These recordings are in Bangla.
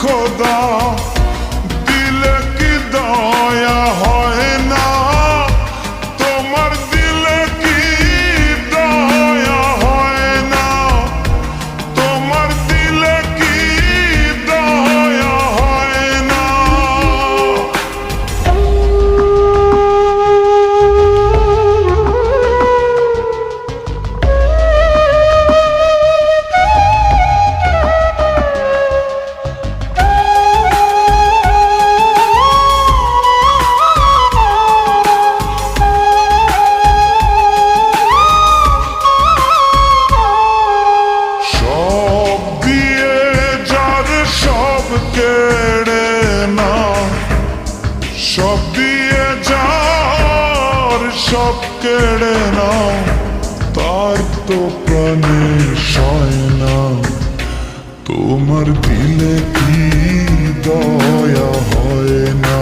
খোদা দিলে কি দয়া হয় না, তোমার দিলে কি দয়া হয় না, তোমার দিলে কি দয়া হয় না। কেড়ে না সব দিয়ে যার সব কেড়ে না, তার তো প্রাণে সয় না, তোমার দিলে কি দয়া হয় না,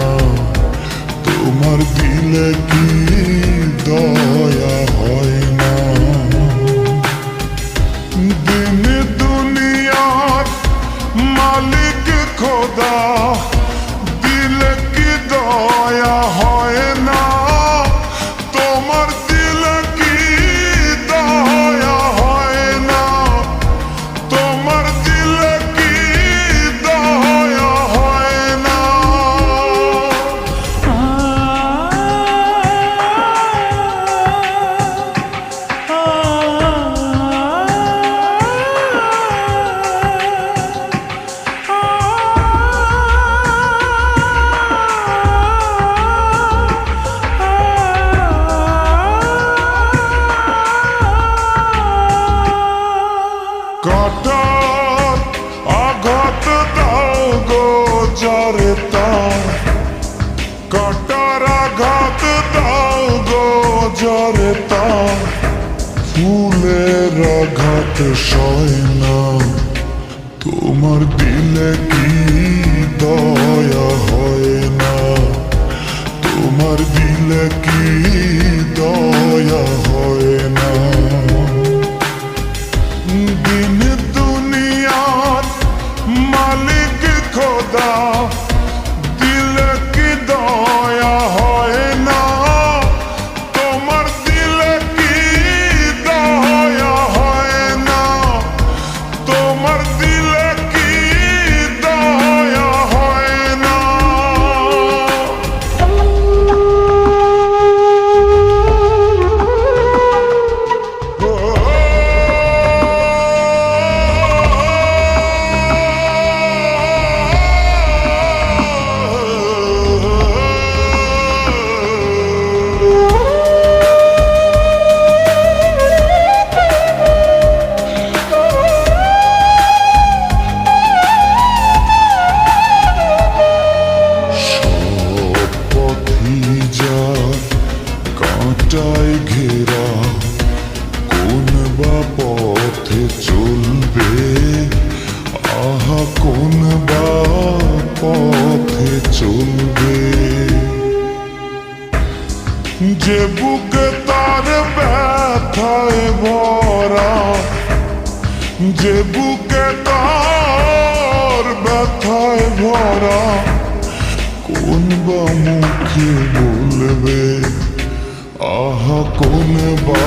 তোমার দিলে কি দয়া হয় না। দিন দুনিয়ার মালিক খোদা দিলে কি দয়া হয় না, তোমার দিলে কি দয়া হয় না, তোমার দিলে কি দয়া হয় না। কাটার আঘাত দাও গো যারে তার, কাটার আঘাত দাও গো যারে তার, ফুলের আঘাত সয় না, তোমার দিলে কি দয়া হয় না, তোমার দিলে কি দয়া হয় না। দিন দুনিয়ার মালিক খোদা দিলে কি দয়া হয় না, তোমার দিলে কি দয়া হয় না, তোমার দিলে কি দয়া হয় না। কাঁটায় ঘেরা কোন বা পথে চলবে, আহা কোন বা পথে চলবে। যে বুকে তার ব্যথায় ভরা, যে বুকে তার ব্যথায় ভরা, কোন বা মুখে বলবে, আহা কোন বা